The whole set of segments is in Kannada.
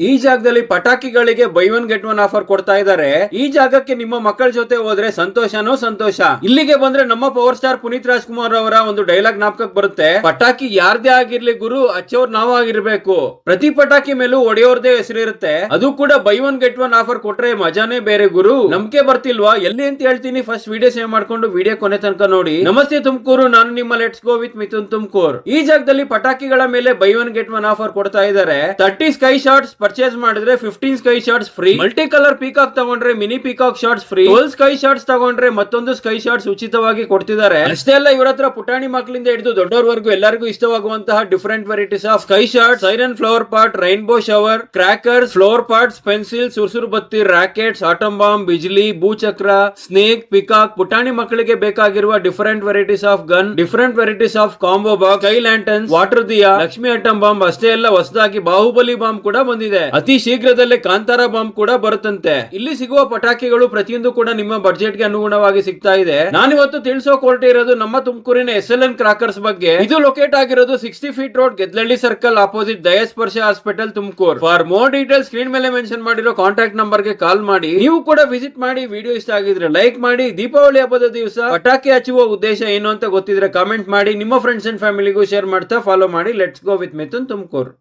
ಈ ಜಾಗದಲ್ಲಿ ಪಟಾಕಿಗಳಿಗೆ buy one get one offer ಕೊಡ್ತಾ ಇದ್ದಾರೆ. ಈ ಜಾಗಕ್ಕೆ ನಿಮ್ಮ ಮಕ್ಕಳ ಜೊತೆ ಹೋದ್ರೆ ಸಂತೋಷನೋ ಸಂತೋಷ. ಇಲ್ಲಿಗೆ ಬಂದ್ರೆ ನಮ್ಮ ಪವರ್ ಸ್ಟಾರ್ ಪುನೀತ್ ರಾಜ್ಕುಮಾರ್ ಅವರ ಒಂದು ಡೈಲಾಗ್ ಜ್ಞಾಪಕಕ್ಕೆ ಬರುತ್ತೆ. ಪಟಾಕಿ ಯಾರ್ದೇ ಆಗಿರ್ಲಿ ಗುರು, ಹಚ್ಚೋರ್ ನಾವಾಗಿರ್ಬೇಕು. ಪ್ರತಿ ಪಟಾಕಿ ಮೇಲೂ ಒಡೆಯೋರ್ದೇ ಹೆಸರಿರುತ್ತೆ. ಅದು ಕೂಡ buy one get one offer ಕೊಟ್ರೆ ಮಜಾನೇ ಬೇರೆ ಗುರು. ನಂಬಿಕೆ ಬರ್ತಿಲ್ವಾ? ಎಲ್ಲಿ ಅಂತ ಹೇಳ್ತೀನಿ. ಫಸ್ಟ್ ವಿಡಿಯೋ ಸೇವ್ ಮಾಡ್ಕೊಂಡು ವಿಡಿಯೋ ಕೊನೆ ತನಕ ನೋಡಿ. ನಮಸ್ತೆ ತುಮಕೂರು, ನಾನು ನಿಮ್ಮ let's go with Mithun Tumkur. ಈ ಜಾಗದಲ್ಲಿ ಪಟಾಕಿಗಳ ಮೇಲೆ buy one get one offer ಕೊಡ್ತಾ ಇದ್ದಾರೆ. 30 ಸ್ಕೈ ಶಾಟ್ಸ್ ಪರ್ಚೇಸ್ ಮಾಡಿದ್ರೆ 15 sky shots free. Multi colour peacock ತಗೊಂಡ್ರೆ mini peacock shots free. 12 sky shots ತಗೊಂಡ್ರೆ ಮತ್ತೊಂದು ಸ್ಕೈ ಶಾಟ್ಸ್ ಉಚಿತವಾಗಿ ಕೊಡ್ತಿದ್ದಾರೆ. ಅಷ್ಟೇ ಅಲ್ಲ, ಇವರ ಹತ್ರ ಪುಟಾಣಿ ಮಕ್ಕಳಿಂದ ಹಿಡಿದು ದೊಡ್ಡವರವರೆಗೂ ಎಲ್ಲರಿಗೂ ಇಷ್ಟವಾಗುವಂತಹ different varieties of sky shots, siren flower pot, rainbow shower, crackers, flower pots, pencil, ಸುರ್ಸುರು ಬತ್ತಿ, ರಾಕೆಟ್ಸ್, ಆಟಮ್ ಬಾಂಬ್, ಬಿಜ್ಲಿ, ಭೂಚಕ್ರ, ಸ್ನೇಕ್, ಪಿಕಾಕ್, ಪುಟಾಣಿ ಮಕ್ಕಳಿಗೆ ಬೇಕಾಗಿರುವ different varieties of gun, different varieties of combo box, sky lanterns, water ದಿಯಾ, ಲಕ್ಷ್ಮಿ ಆಟಮ್ ಬಾಂಬ್. ಅಷ್ಟೇ ಅಲ್ಲ, ಹೊಸದಾಗಿ ಬಾಹುಬಲಿ ಬಾಂಬ್ ಕೂಡ ಬಂದಿದೆ. ಅತಿ ಶೀಘ್ರದಲ್ಲೇ ಕಾಂತಾರ ಬಾಂಬ್ ಕೂಡ ಬರುತ್ತಂತೆ. ಇಲ್ಲಿ ಸಿಗುವ ಪಟಾಕಿಗಳು ಪ್ರತಿಯೊಂದು ಕೂಡ ನಿಮ್ಮ ಬಡ್ಜೆಟ್ ಗೆ ಅನುಗುಣವಾಗಿ ಸಿಗ್ತಾ ಇದೆ. ನಾನಿವತ್ತು ತಿಳಿಸೋಕೆ ಹೊರಟಿರೋದು ನಮ್ಮ ತುಮಕೂರಿನ SLN ಕ್ರಾಕರ್ಸ್ ಬಗ್ಗೆ. ಇದು ಲೊಕೇಟ್ ಆಗಿರೋದು 60 feet road, Gedlahalli circle, opposite Dayasparsha hospital, Tumakuru. For more details screen ಮೇಲೆ ಮೆನ್ಷನ್ ಮಾಡಿರೋ ಕಾಂಟ್ಯಾಕ್ಟ್ ನಂಬರ್ ಗೆ ಕಾಲ್ ಮಾಡಿ. ನೀವು ಕೂಡ ವಿಸಿಟ್ ಮಾಡಿ. ವಿಡಿಯೋ ಇಷ್ಟ ಆಗಿದ್ರೆ ಲೈಕ್ ಮಾಡಿ. ದೀಪಾವಳಿ ಹಬ್ಬದ ದಿವಸ ಪಟಾಕಿ ಹಚ್ಚುವ ಉದ್ದೇಶ ಏನು ಅಂತ ಗೊತ್ತಿದ್ರೆ ಕಾಮೆಂಟ್ ಮಾಡಿ. ನಿಮ್ಮ ಫ್ರೆಂಡ್ಸ್ ಅಂಡ್ ಫ್ಯಾಮಿಲಿಗೂ ಶೇರ್ ಮಾಡ್ತಾ ಫಾಲೋ ಮಾಡಿ. Let's go with Mithun Tumakuru.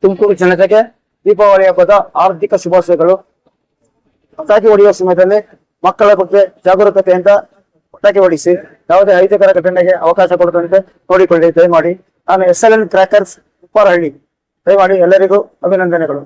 Tumakuru ಜನತೆಗೆ ದೀಪಾವಳಿ ಹಬ್ಬದ ಆರ್ಥಿಕ ಶುಭಾಶಯಗಳು. ಪಟಾಕಿ ಹೊಡೆಯುವ ಸಮಯದಲ್ಲಿ ಮಕ್ಕಳ ಬಗ್ಗೆ ಜಾಗರೂಕತೆಯಿಂದ ಪಟಾಕಿ ಹೊಡಿಸಿ. ಯಾವುದೇ ಅಹಿತಕರ ಘಟನೆಗೆ ಅವಕಾಶ ಕೊಡದಂತೆ ನೋಡಿಕೊಳ್ಳಿ ದಯಮಾಡಿ. ನಾನು SLN ಕ್ರಾಕರ್ಸ್ ಉಪ್ಪಾರಹಳ್ಳಿ. ದಯಮಾಡಿ ಎಲ್ಲರಿಗೂ ಅಭಿನಂದನೆಗಳು.